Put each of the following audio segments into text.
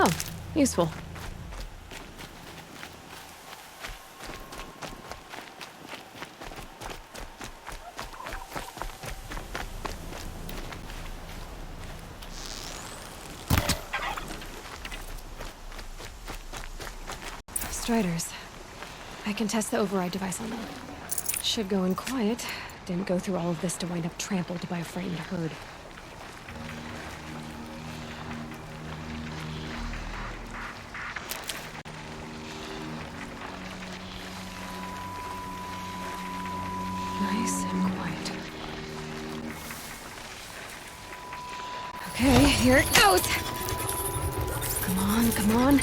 Oh, useful. Striders. I can test the override device on them. Should go in quiet. Didn't go through all of this to wind up trampled by a frightened herd. Nice and quiet. Okay, here it goes! Come on, come on.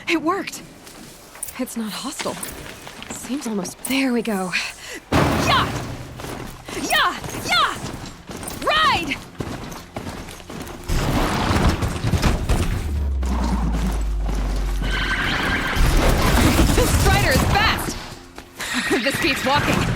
It worked! It's not hostile. Seems almost... There we go. Yeah! Yeah! Yeah! Ride! This strider is fast! This beats walking.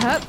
Up.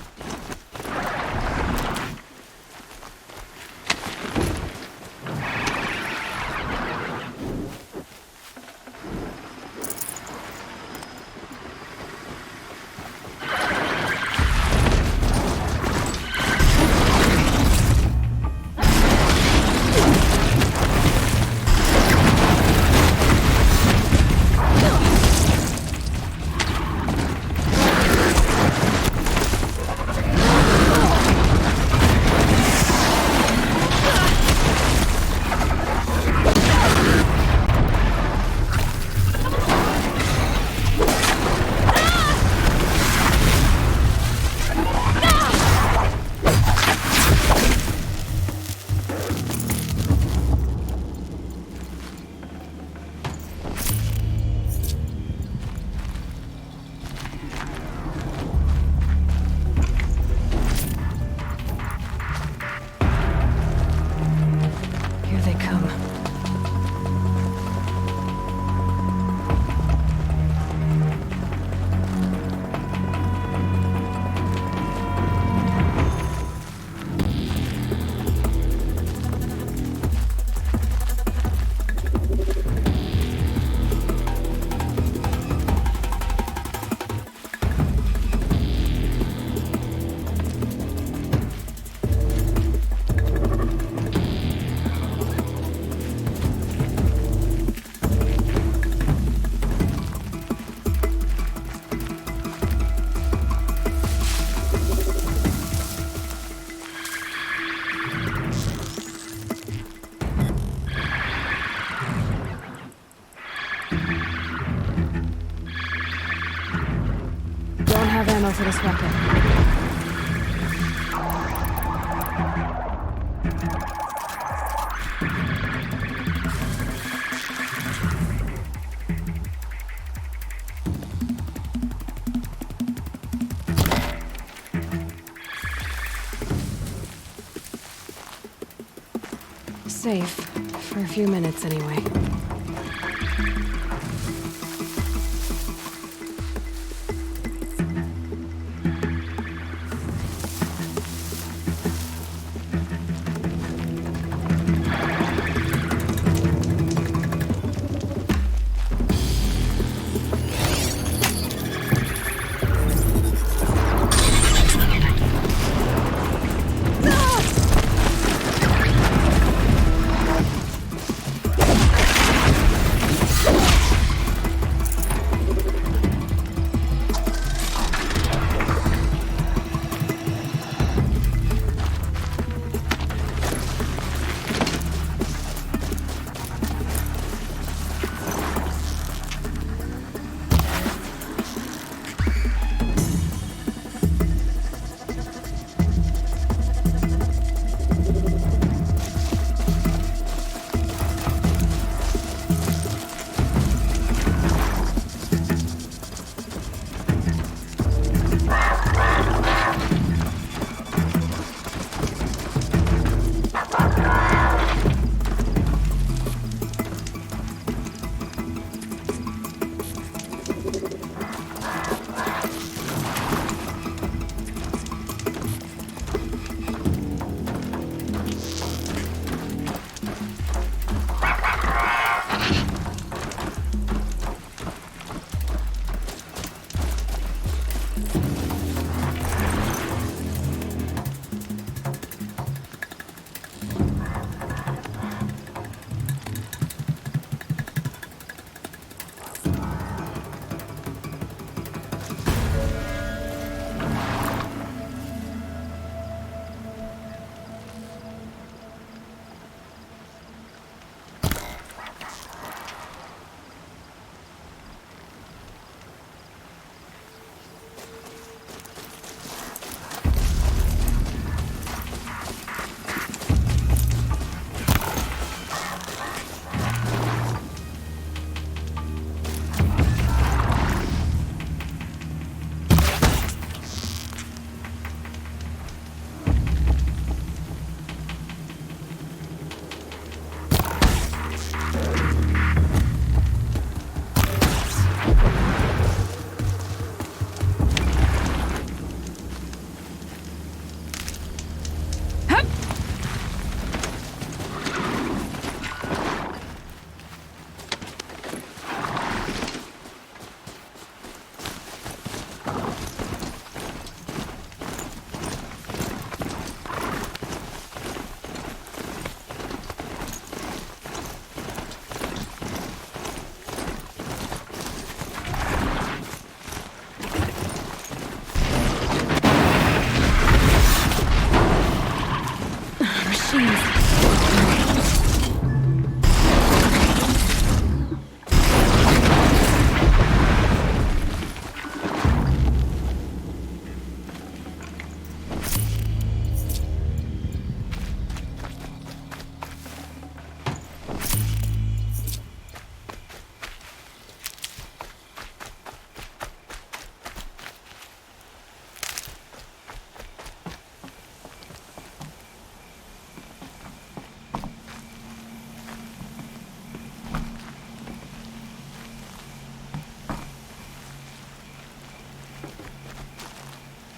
Don't have ammo for this weapon. Safe. For a few minutes, anyway.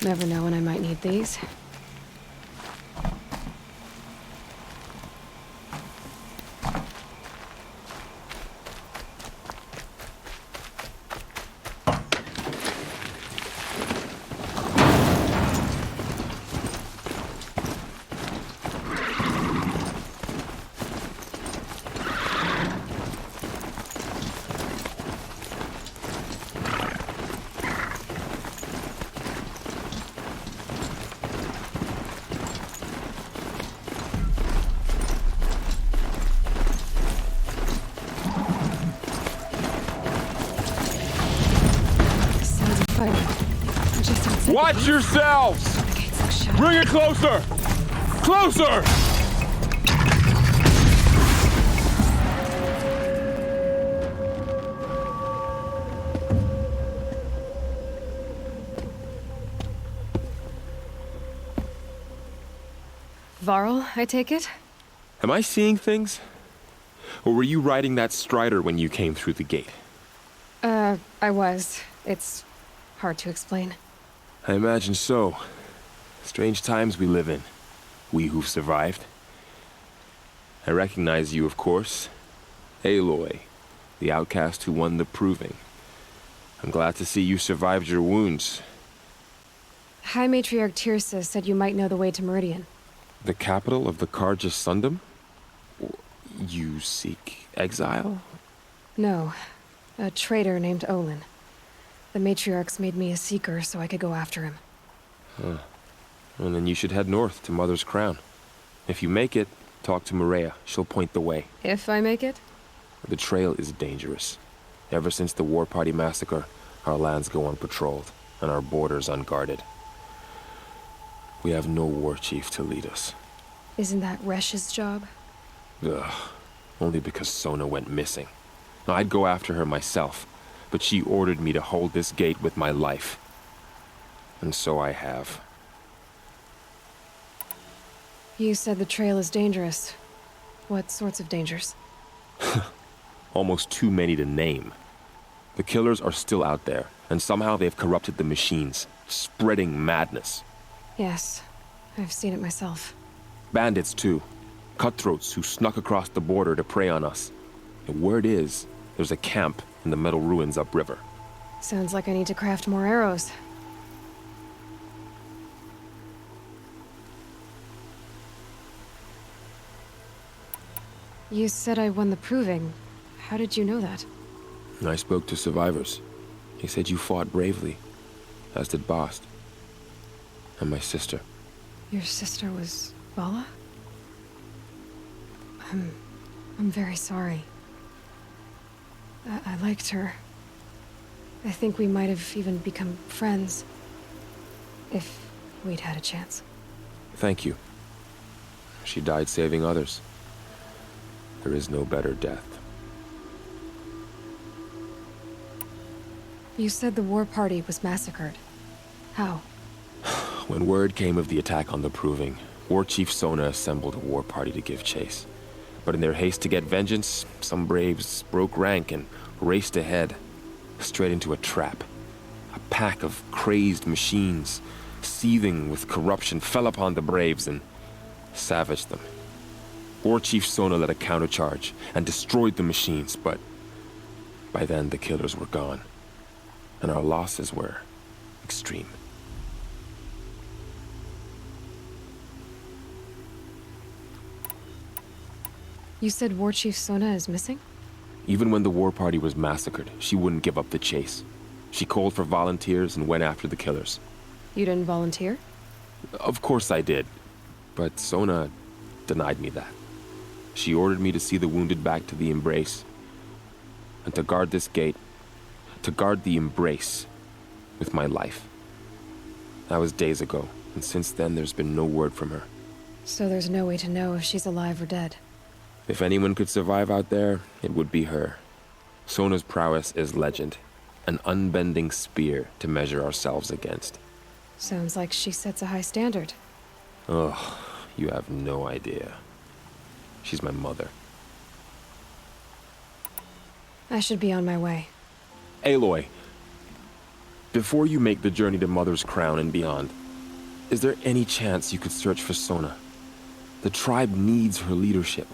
Never know when I might need these. Watch yourselves! The gates look shut. Bring it closer! Closer! Varl, I take it? Am I seeing things? Or were you riding that strider when you came through the gate? I was. It's hard to explain. I imagine so. Strange times we live in. We who've survived. I recognize you, of course. Aloy, the outcast who won the proving. I'm glad to see you survived your wounds. High Matriarch Tirsa said you might know the way to Meridian. The capital of the Carja Sundom? You seek exile? No. A traitor named Olin. The Matriarchs made me a seeker so I could go after him. Well, then you should head north to Mother's Crown. If you make it, talk to Maria. She'll point the way. If I make it? The trail is dangerous. Ever since the War Party massacre, our lands go unpatrolled, and our borders unguarded. We have no war chief to lead us. Isn't that Resh's job? Ugh. Only because Sona went missing. Now, I'd go after her myself, but she ordered me to hold this gate with my life. And so I have. You said the trail is dangerous. What sorts of dangers? Almost too many to name. The killers are still out there, and somehow they've corrupted the machines, spreading madness. Yes, I've seen it myself. Bandits, too. Cutthroats who snuck across the border to prey on us. The word is, there's a camp in the metal ruins upriver. Sounds like I need to craft more arrows. You said I won the proving. How did you know that? I spoke to survivors. He said you fought bravely, as did Bast. And my sister. Your sister was Vala? I'm very sorry. I liked her. I think we might have even become friends. If we'd had a chance. Thank you. She died saving others. There is no better death. You said the war party was massacred. How? When word came of the attack on the Proving, War Chief Sona assembled a war party to give chase. But in their haste to get vengeance, some braves broke rank and raced ahead, straight into a trap. A pack of crazed machines, seething with corruption, fell upon the braves and savaged them. War Chief Sona led a countercharge and destroyed the machines, but by then the killers were gone, and our losses were extreme. You said War Chief Sona is missing? Even when the war party was massacred, she wouldn't give up the chase. She called for volunteers and went after the killers. You didn't volunteer? Of course I did, but Sona denied me that. She ordered me to see the wounded back to the Embrace, and to guard this gate, to guard the Embrace with my life. That was days ago, and since then there's been no word from her. So there's no way to know if she's alive or dead. If anyone could survive out there, it would be her. Sona's prowess is legend, an unbending spear to measure ourselves against. Sounds like she sets a high standard. Ugh, you have no idea. She's my mother. I should be on my way. Aloy, before you make the journey to Mother's Crown and beyond, is there any chance you could search for Sona? The tribe needs her leadership.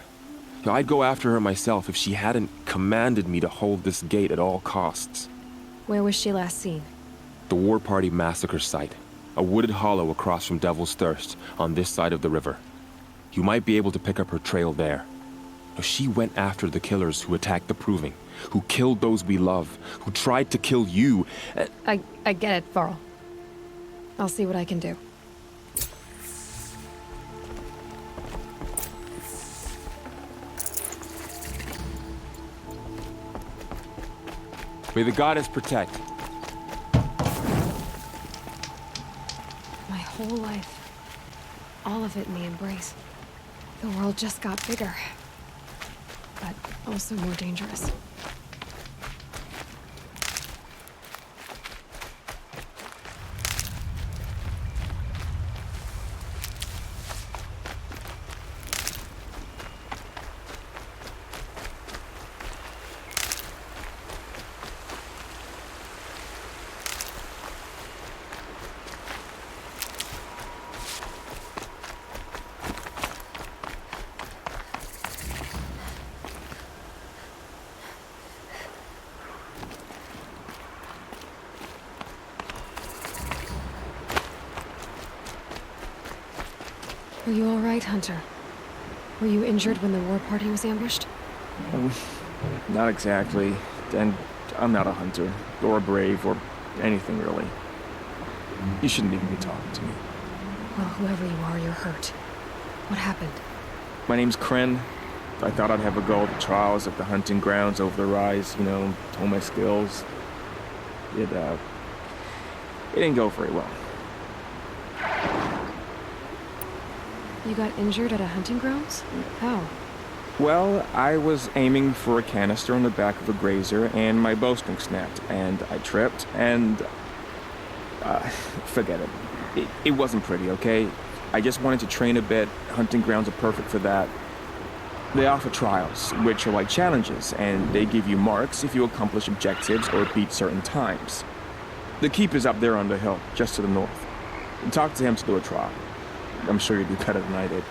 I'd go after her myself if she hadn't commanded me to hold this gate at all costs. Where was she last seen? The War Party massacre site. A wooded hollow across from Devil's Thirst, on this side of the river. You might be able to pick up her trail there. She went after the killers who attacked the Proving, who killed those we love, who tried to kill you. I get it, Varl. I'll see what I can do. May the goddess protect. whole life. All of it in the embrace. The world just got bigger, but also more dangerous. Are you all right, Hunter? Were you injured when the war party was ambushed? Not exactly. And I'm not a hunter, or a brave, or anything really. You shouldn't even be talking to me. Well, whoever you are, you're hurt. What happened? My name's Kren. I thought I'd have a go at the trials at the hunting grounds over the rise, hone my skills. It didn't go very well. You got injured at a hunting grounds? How? Well, I was aiming for a canister on the back of a grazer, and my bowstring snapped, and I tripped, and... forget it. It wasn't pretty, okay? I just wanted to train a bit. Hunting grounds are perfect for that. They offer trials, which are like challenges, and they give you marks if you accomplish objectives or beat certain times. The keep is up there on the hill, just to the north. Talk to him to do a trial. I'm sure you'd do better than I did.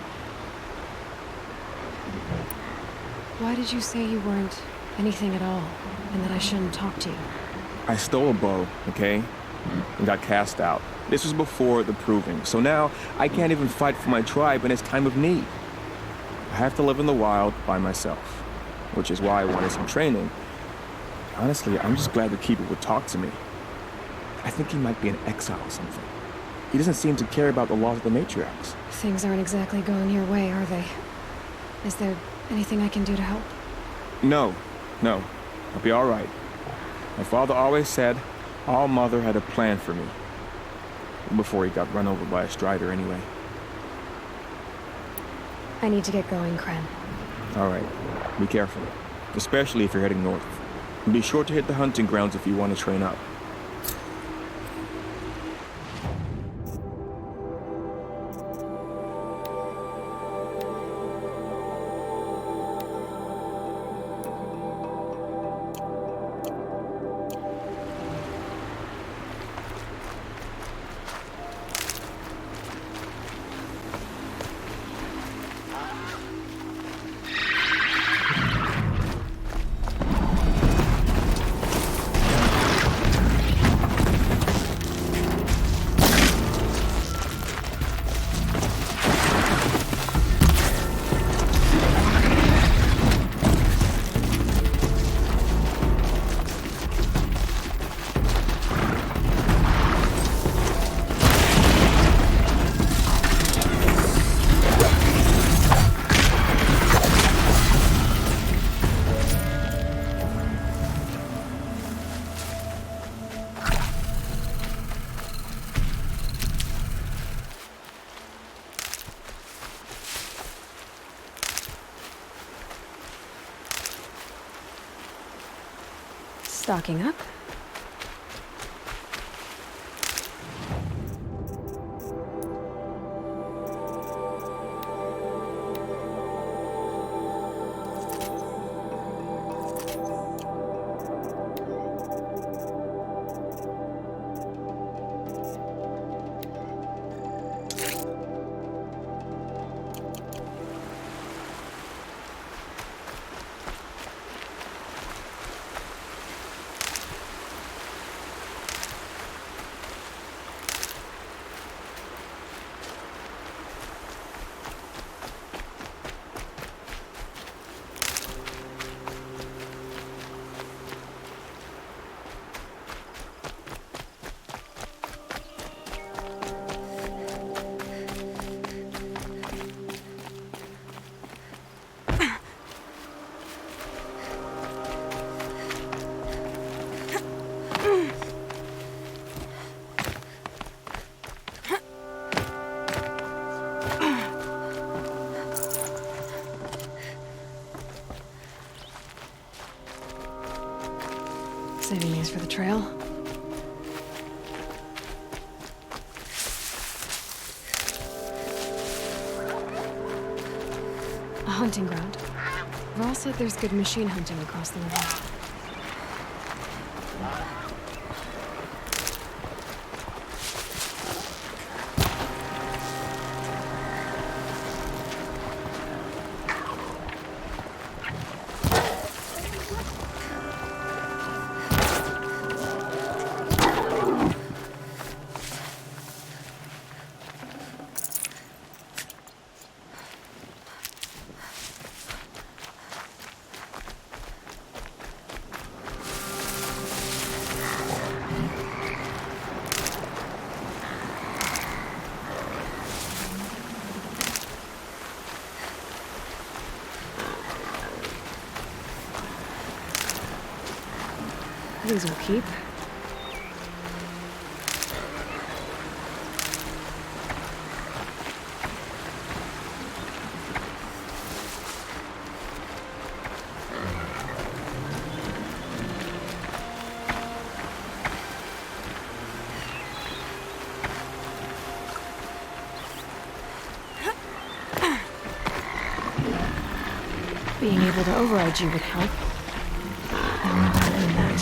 Why did you say you weren't anything at all, and that I shouldn't talk to you? I stole a bow, okay? And got cast out. This was before the proving, so now I can't even fight for my tribe in its time of need. I have to live in the wild by myself, which is why I wanted some training. Honestly, I'm just glad the Keeper would talk to me. I think he might be an exile or something. He doesn't seem to care about the laws of the matriarchs. Things aren't exactly going your way, are they? Is there anything I can do to help? No. I'll be all right. My father always said All Mother had a plan for me. Before he got run over by a strider anyway. I need to get going, Kren. All right. Be careful. Especially if you're heading north. And be sure to hit the hunting grounds if you want to train up. Stocking up. Saving these for the trail. A hunting ground. Rawl said there's good machine hunting across the river. These will keep. Being able to override you would help. I'm not doing that.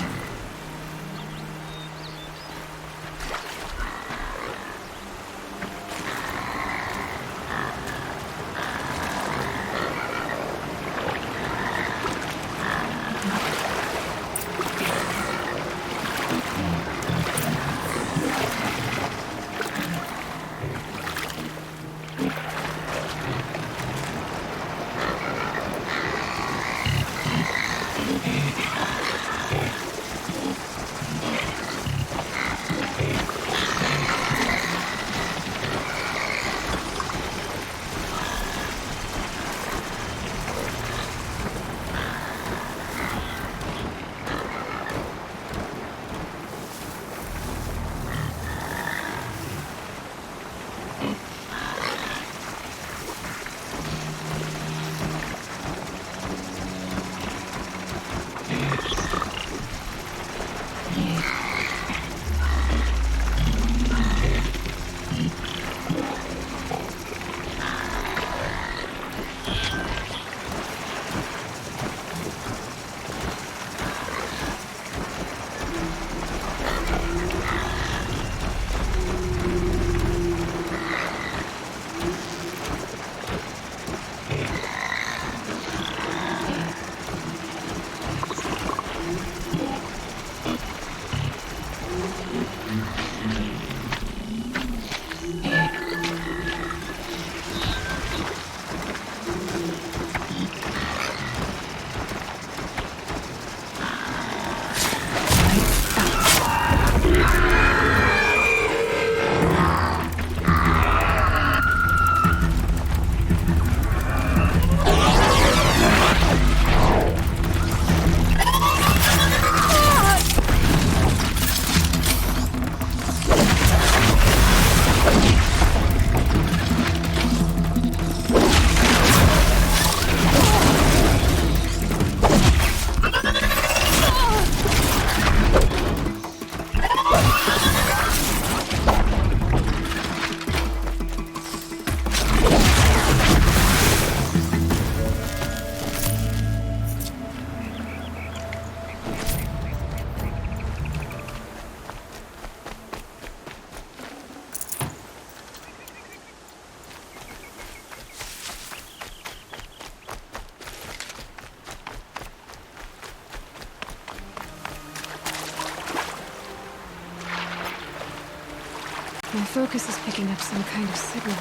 My focus is picking up some kind of signal.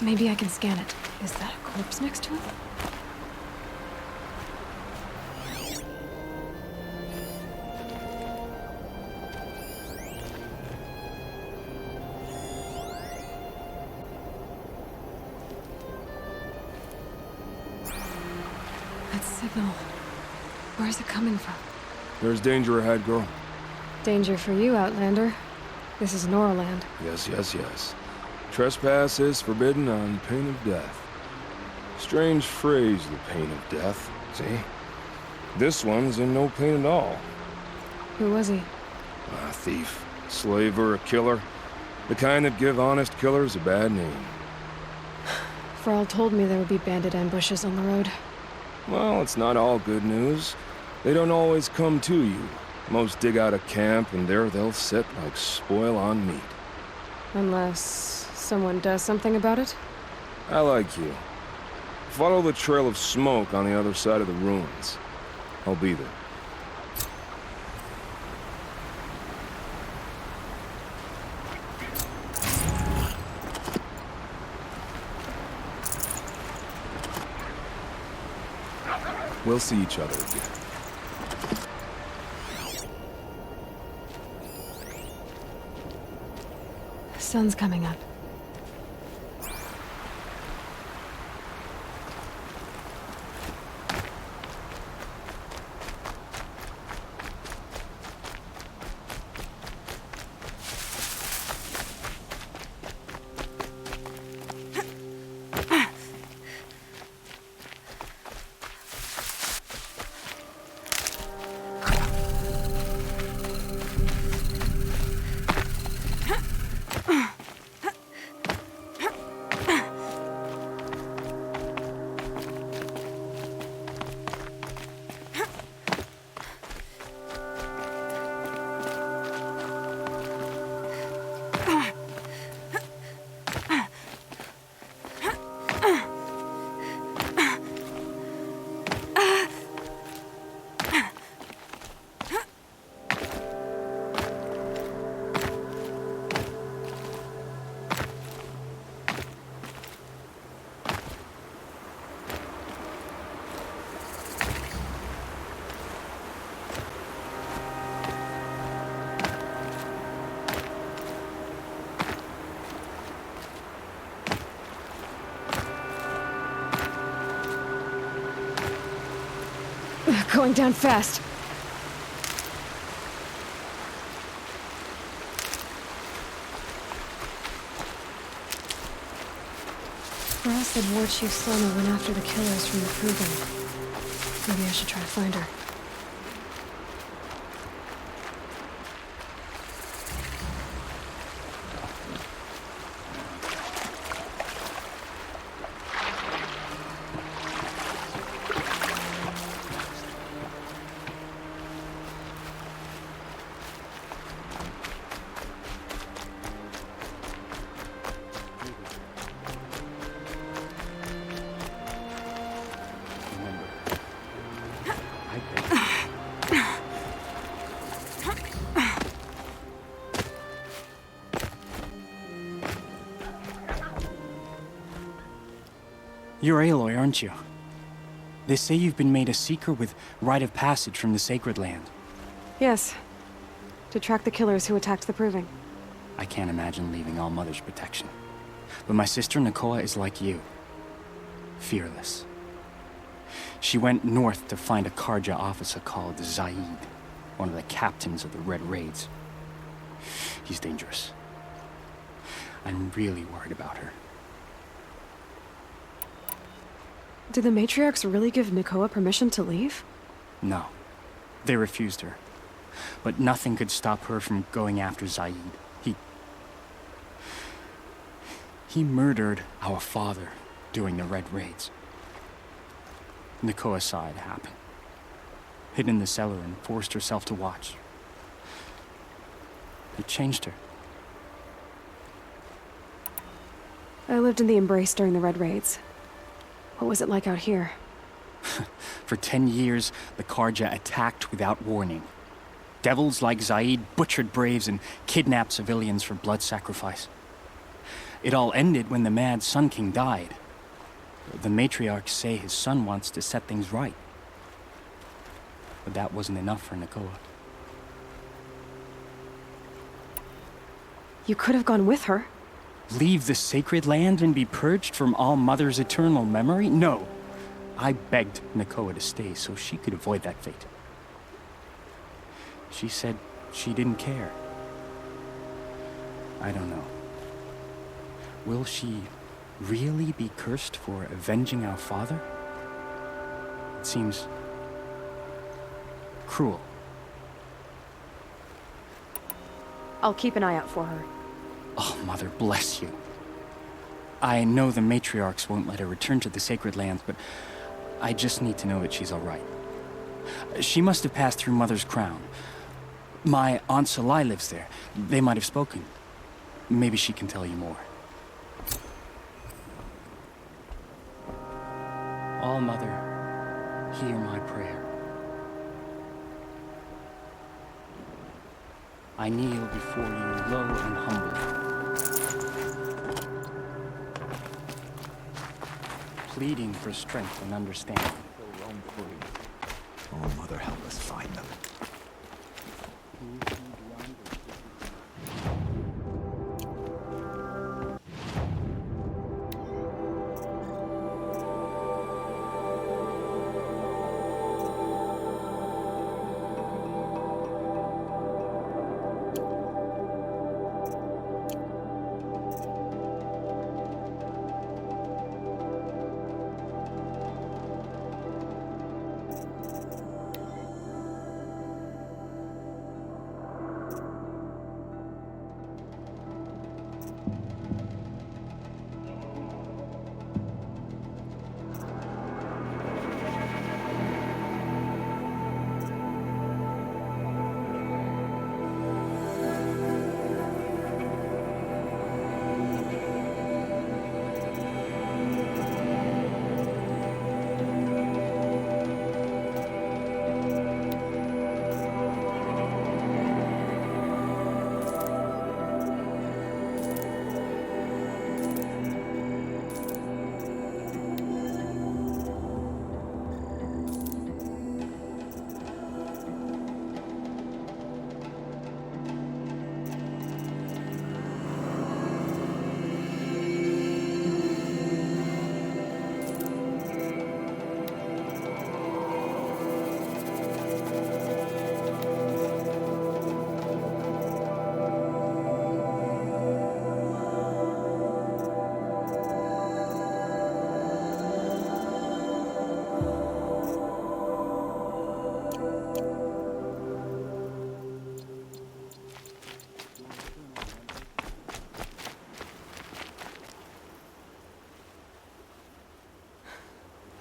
Maybe I can scan it. Is that a corpse next to it? That signal. Where is it coming from? There's danger ahead, girl. Danger for you, Outlander. This is Noraland. Yes, yes, yes. Trespass is forbidden on pain of death. Strange phrase, the pain of death, see? This one's in no pain at all. Who was he? A thief, slaver, a killer. The kind that give honest killers a bad name. Frall told me there would be bandit ambushes on the road. Well, it's not all good news. They don't always come to you. Most dig out a camp, and there they'll sit like spoil on meat. Unless someone does something about it? I like you. Follow the trail of smoke on the other side of the ruins. I'll be there. We'll see each other again. Sun's coming up. Going down fast. Frall said War Chief Sona went after the killers from the Proving. Maybe I should try to find her. You're Aloy, aren't you? They say you've been made a seeker with rite of passage from the Sacred Land. Yes. To track the killers who attacked the Proving. I can't imagine leaving All Mother's protection. But my sister Nakoa is like you. Fearless. She went north to find a Karja officer called Zaid, one of the captains of the Red Raids. He's dangerous. I'm really worried about her. Did the matriarchs really give Nakoa permission to leave? No. They refused her. But nothing could stop her from going after Zaid. He murdered our father during the Red Raids. Nakoa saw it happen. Hid in the cellar and forced herself to watch. It changed her. I lived in the Embrace during the Red Raids. What was it like out here? For 10 years, the Karja attacked without warning. Devils like Zaid butchered braves and kidnapped civilians for blood sacrifice. It all ended when the mad Sun King died. The matriarchs say his son wants to set things right. But that wasn't enough for Nakoa. You could have gone with her. Leave the Sacred Land and be purged from All Mother's eternal memory? No. I begged Nakoa to stay so she could avoid that fate. She said she didn't care. I don't know. Will she really be cursed for avenging our father? It seems cruel. I'll keep an eye out for her. Oh, Mother bless you. I know the matriarchs won't let her return to the Sacred Lands, but I just need to know that she's all right. She must have passed through Mother's crown. My Aunt Aloy lives there. They might have spoken. Maybe she can tell you more. All Mother, hear my prayer. I kneel before you low and humble, pleading for strength and understanding. Oh, Mother, help us find them.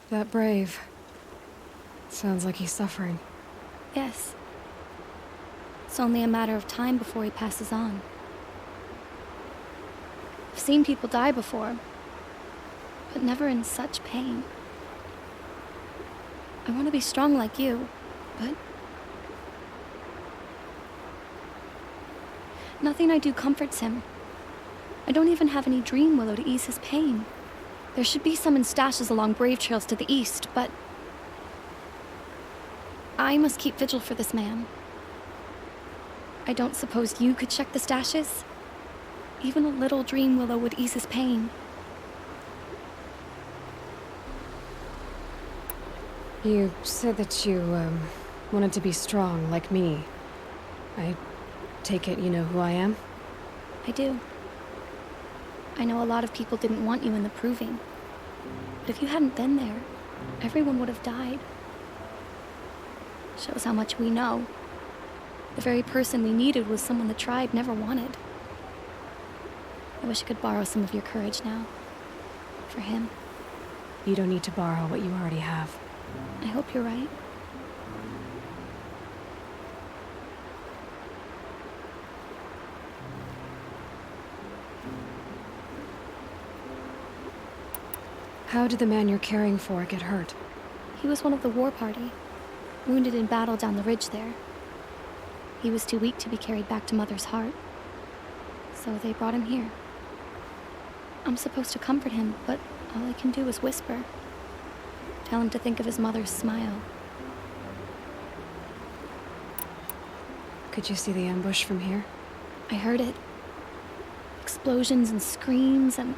That brave. Sounds like he's suffering. Yes. It's only a matter of time before he passes on. I've seen people die before, but never in such pain. I want to be strong like you, but nothing I do comforts him. I don't even have any dream willow to ease his pain. There should be some in stashes along brave trails to the east, but I must keep vigil for this man. I don't suppose you could check the stashes? Even a little dream willow would ease his pain. You said that you, wanted to be strong, like me. I take it you know who I am? I do. I know a lot of people didn't want you in the Proving. But if you hadn't been there, everyone would have died. Shows how much we know. The very person we needed was someone the tribe never wanted. I wish I could borrow some of your courage now. For him. You don't need to borrow what you already have. I hope you're right. How did the man you're caring for get hurt? He was one of the war party, wounded in battle down the ridge there. He was too weak to be carried back to Mother's heart, so they brought him here. I'm supposed to comfort him, but all I can do is whisper. Tell him to think of his mother's smile. Could you see the ambush from here? I heard it. Explosions and screams and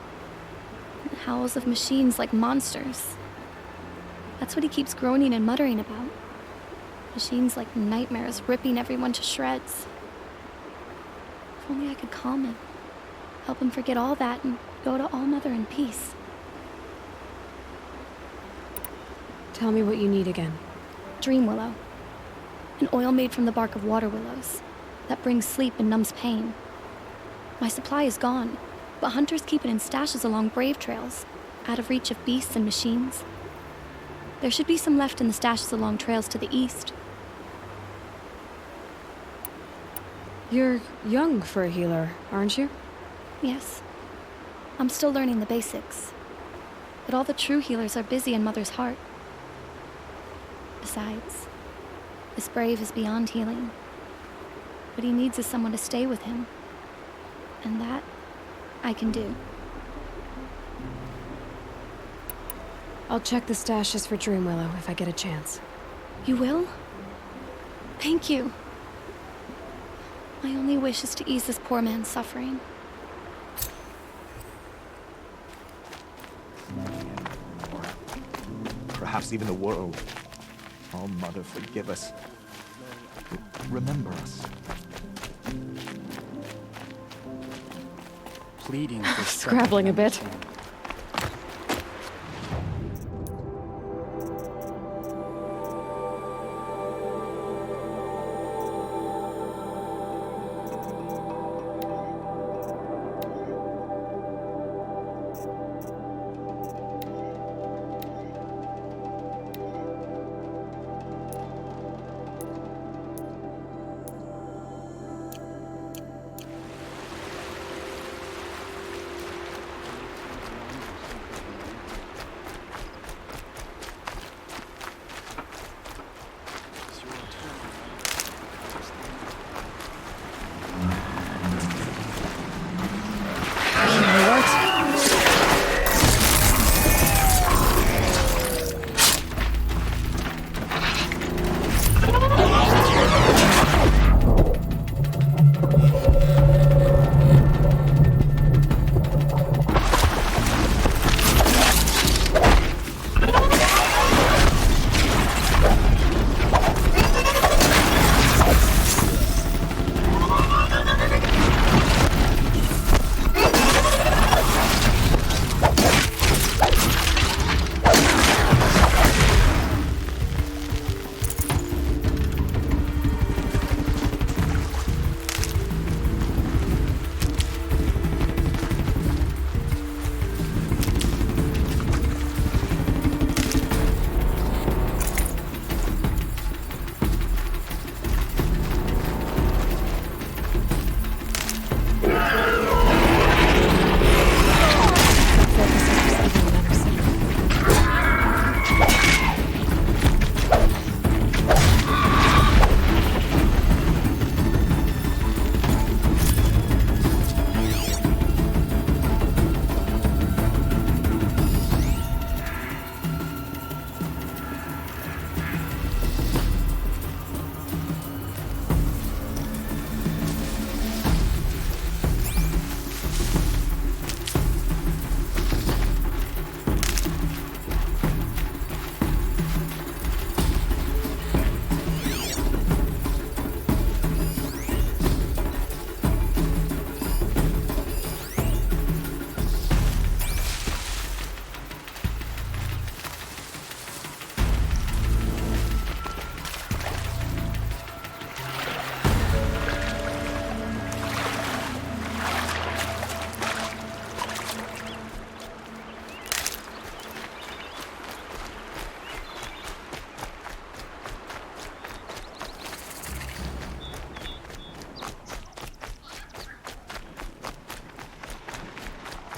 howls of machines like monsters. That's what he keeps groaning and muttering about. Machines like nightmares ripping everyone to shreds. If only I could calm him. Help him forget all that and go to All Mother in peace. Tell me what you need again. Dream willow. An oil made from the bark of water willows. that brings sleep and numbs pain. My supply is gone, but hunters keep it in stashes along brave trails, out of reach of beasts and machines. There should be some left in the stashes along trails to the east. You're young for a healer, aren't you? Yes. I'm still learning the basics. But all the true healers are busy in Mother's heart. Besides, this brave is beyond healing. What he needs is someone to stay with him. And that, I can do. I'll check the stashes for Dreamwillow if I get a chance. You will? Thank you. My only wish is to ease this poor man's suffering. Or perhaps even the world. Oh, Mother, forgive us. Remember us. Pleading for Scrabbling a bit.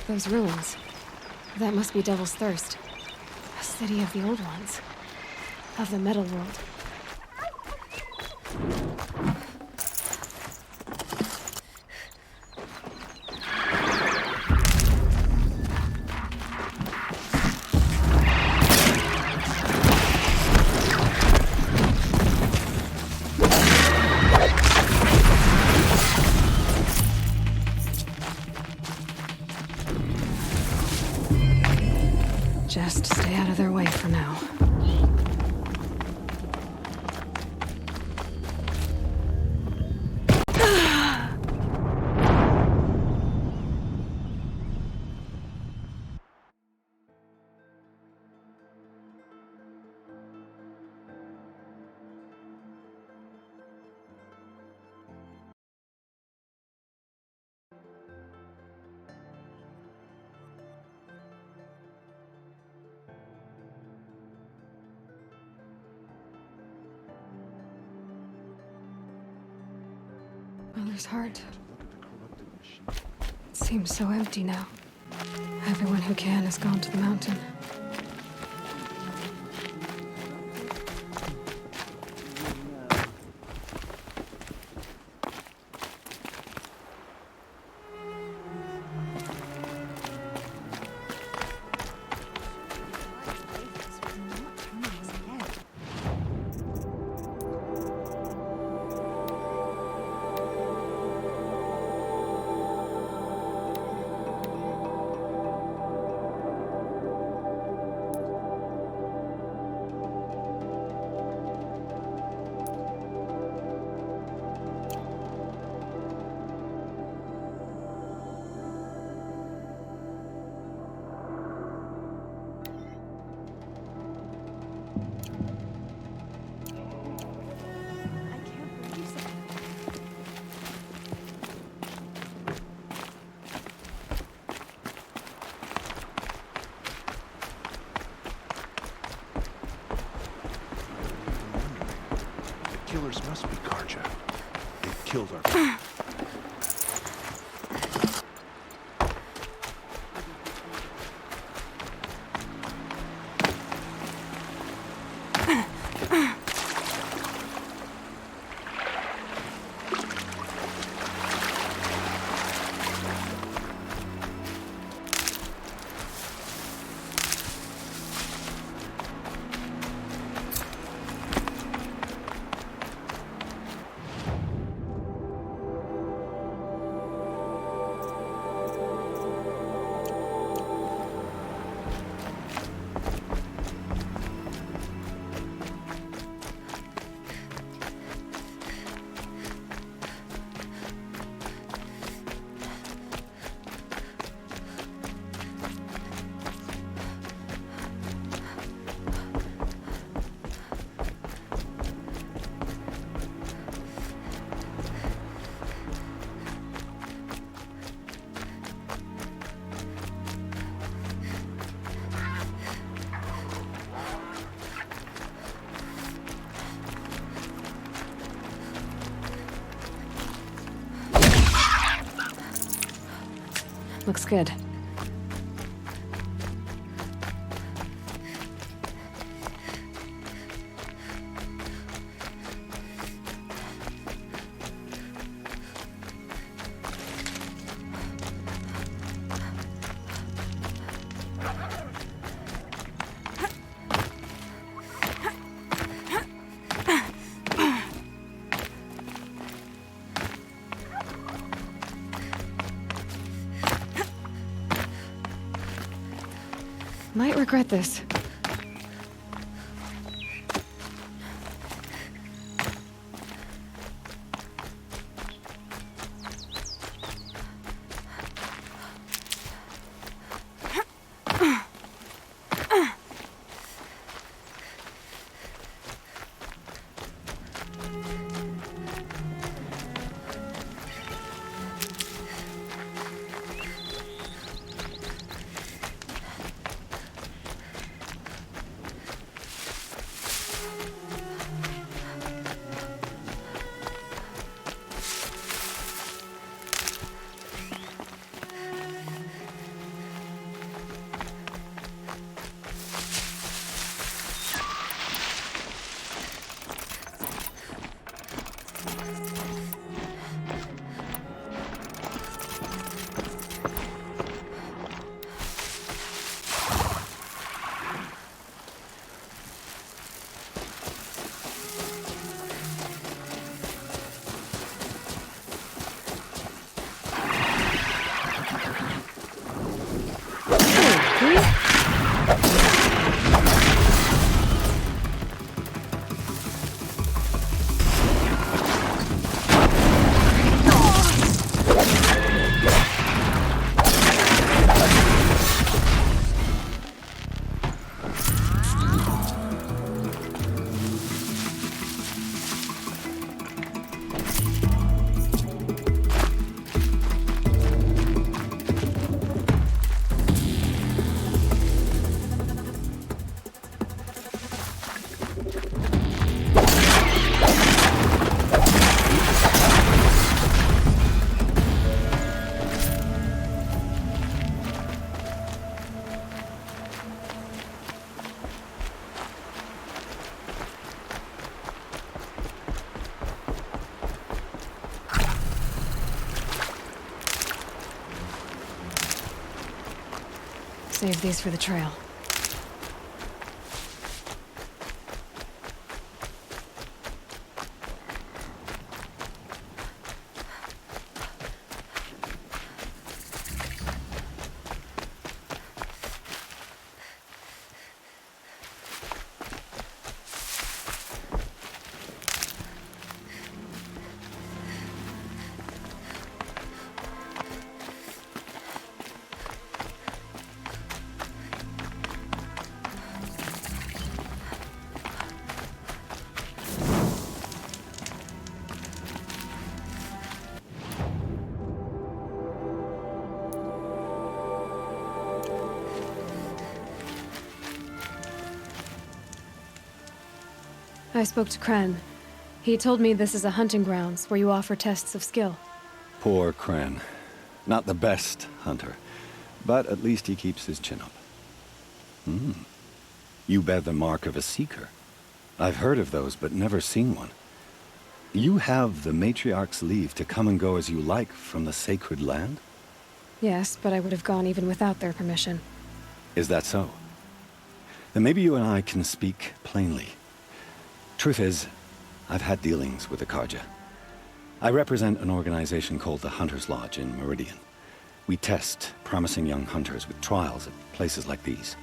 Those ruins. That must be Devil's Thirst. A city of the old ones. Of the metal world. Just stay out of their way for now. Mother's heart. It seems so empty now. Everyone who can has gone to the mountain. Killers must be Karja. They've killed our... Looks good. Might regret this. Save these for the trail. I spoke to Kren. He told me this is a hunting grounds where you offer tests of skill. Poor Kren. Not the best hunter, but at least he keeps his chin up. You bear the mark of a seeker. I've heard of those, but never seen one. You have the Matriarch's leave to come and go as you like from the sacred land? Yes, but I would have gone even without their permission. Is that so? Then maybe you and I can speak plainly. Truth is, I've had dealings with the Carja. I represent an organization called the Hunter's Lodge in Meridian. We test promising young hunters with trials at places like these.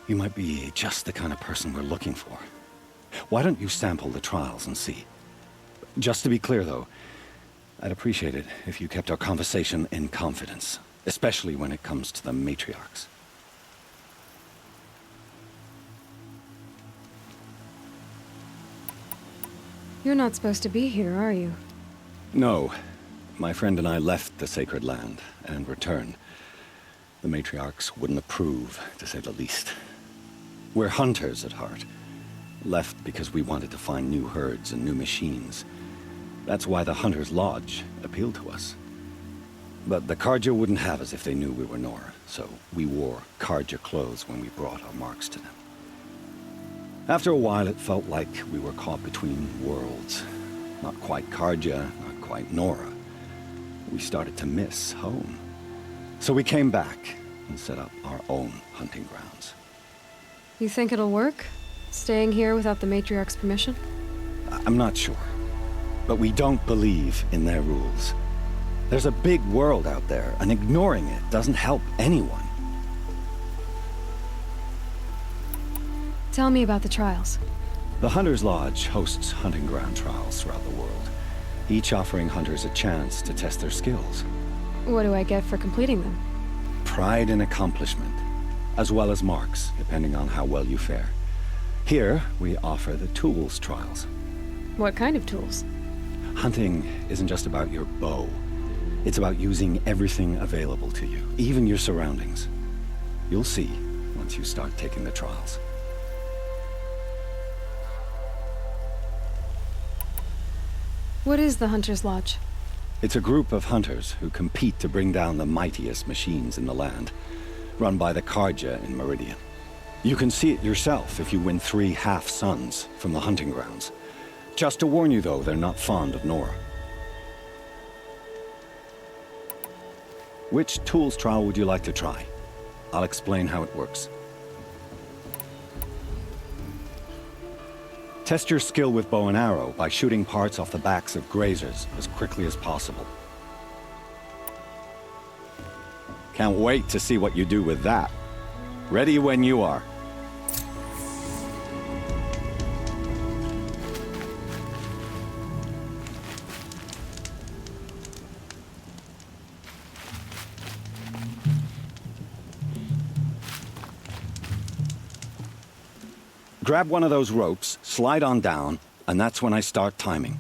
You might be just the kind of person we're looking for. Why don't you sample the trials and see? Just to be clear, though, I'd appreciate it if you kept our conversation in confidence, especially when it comes to the matriarchs. You're not supposed to be here, are you? No. My friend and I left the sacred land and returned. The matriarchs wouldn't approve, to say the least. We're hunters at heart. Left because we wanted to find new herds and new machines. That's why the Hunter's Lodge appealed to us. But the Carja wouldn't have us if they knew we were Nora, so we wore Carja clothes when we brought our marks to them. After a while, it felt like we were caught between worlds. Not quite Carja, not quite Nora. We started to miss home. So we came back and set up our own hunting grounds. You think it'll work? Staying here without the Matriarch's permission? I'm not sure. But we don't believe in their rules. There's a big world out there, and ignoring it doesn't help anyone. Tell me about the trials. The Hunter's Lodge hosts hunting ground trials throughout the world, each offering hunters a chance to test their skills. What do I get for completing them? Pride in accomplishment, as well as marks, depending on how well you fare. Here, we offer the tools trials. What kind of tools? Hunting isn't just about your bow. It's about using everything available to you, even your surroundings. You'll see once you start taking the trials. What is the Hunter's Lodge? It's a group of hunters who compete to bring down the mightiest machines in the land, run by the Carja in Meridian. You can see it yourself if you win 3 half-suns from the hunting grounds. Just to warn you, though, they're not fond of Nora. Which tools trial would you like to try? I'll explain how it works. Test your skill with bow and arrow by shooting parts off the backs of grazers as quickly as possible. Can't wait to see what you do with that. Ready when you are. Grab one of those ropes, slide on down, and that's when I start timing.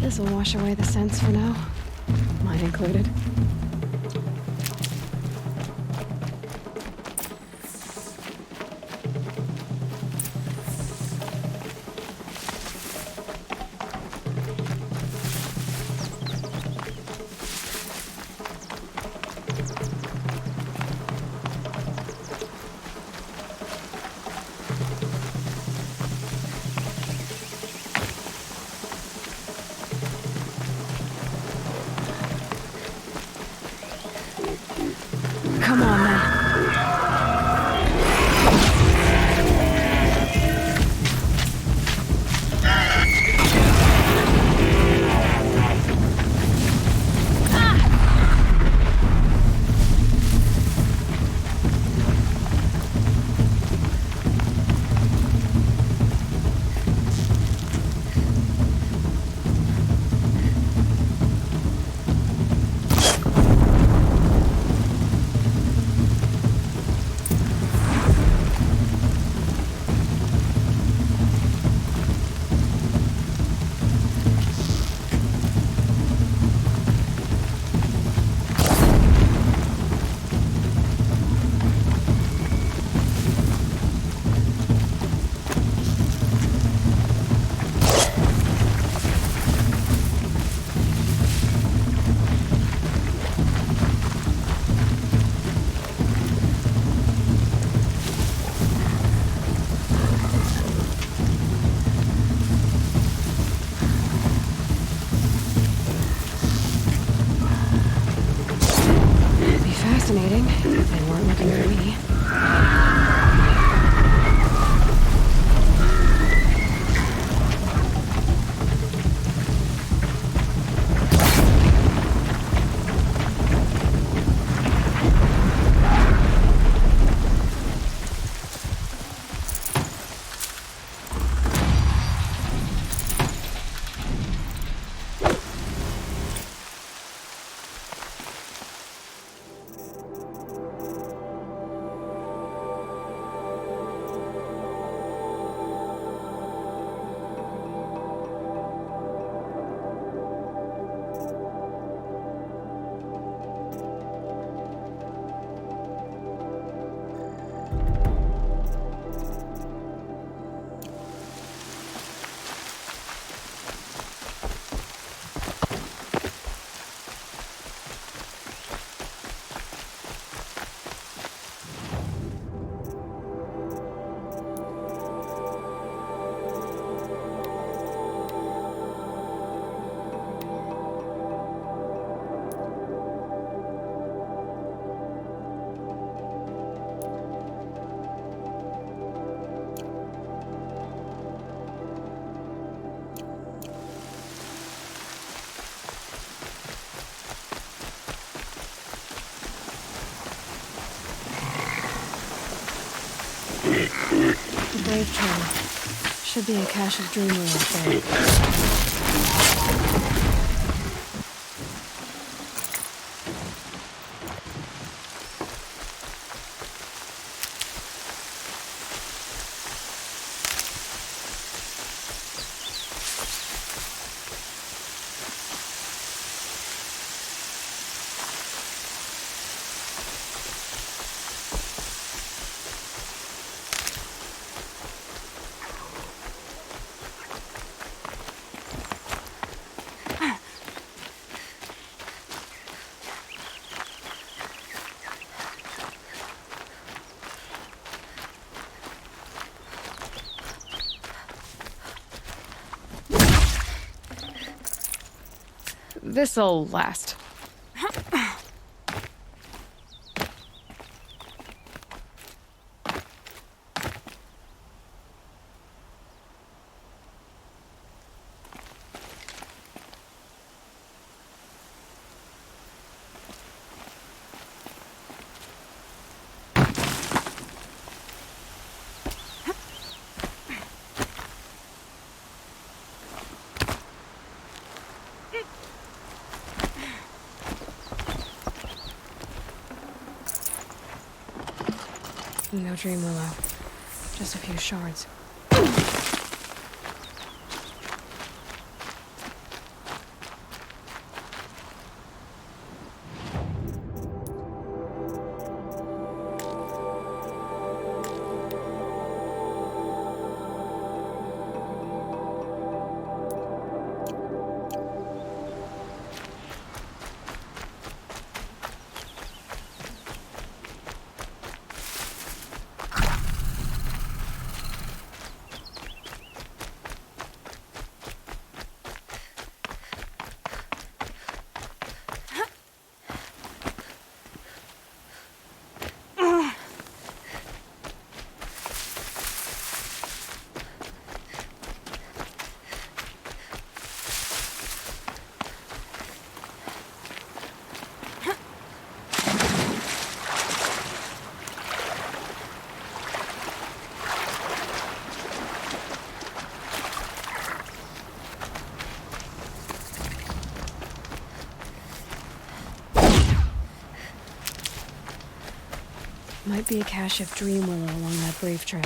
This'll wash away the scents for now. Mine included. Come on, then. Fascinating. They weren't looking for me. The Brave Trail. Should be a cache of dreamwear up there. This'll last. No dream willow. Just a few shards. Might be a cache of dream willow along that brave trail.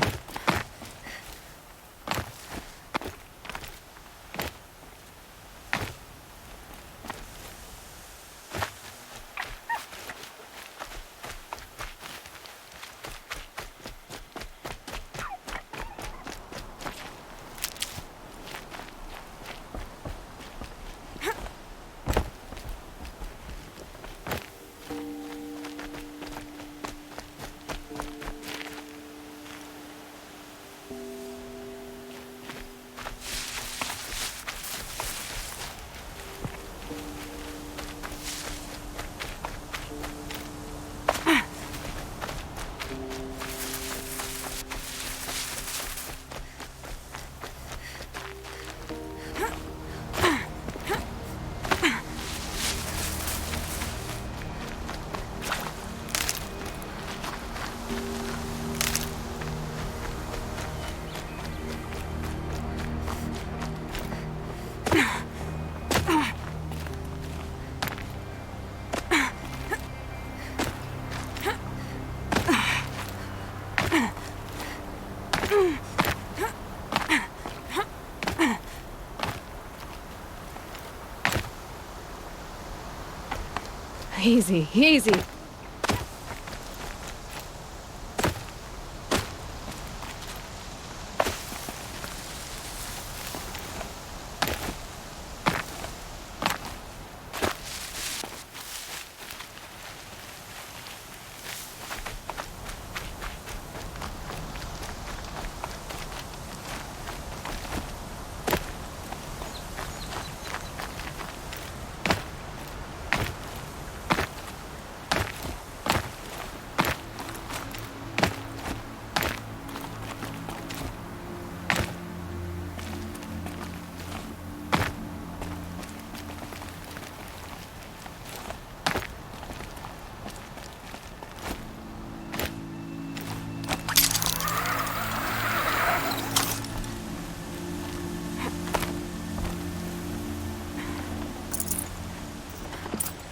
Easy, easy.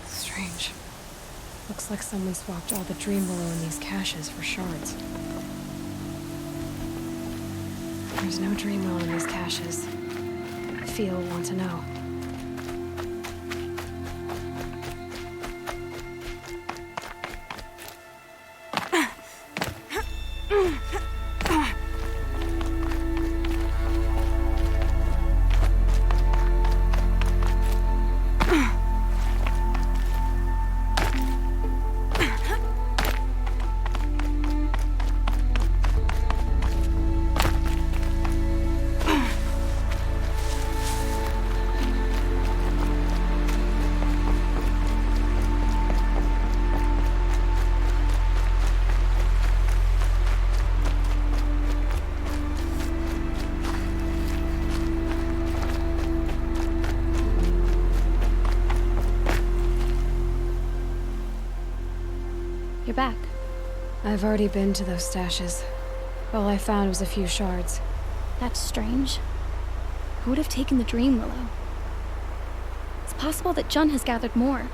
Strange. Looks like someone swapped all the dream willow in these caches for shards. There's no dream willow in these caches. Feel want to know. I've already been to those stashes. All I found was a few shards. That's strange. Who would have taken the Dream Willow? It's possible that Jun has gathered more.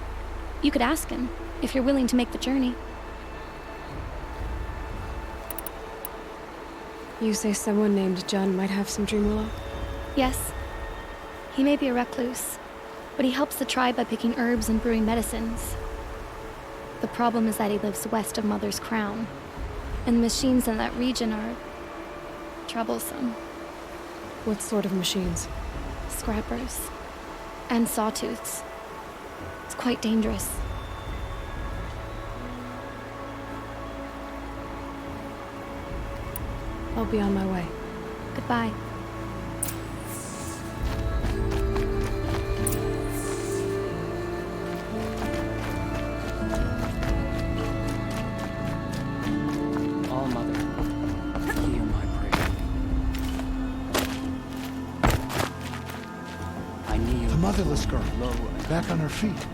You could ask him, if you're willing to make the journey. You say someone named Jun might have some Dream Willow? Yes. He may be a recluse, but he helps the tribe by picking herbs and brewing medicines. The problem is that he lives west of Mother's Crown, and the machines in that region are troublesome. What sort of machines? Scrappers. And sawtooths. It's quite dangerous. I'll be on my way. Goodbye. All-Mother, hear my prayer. I kneel The motherless girl, low and back on her feet.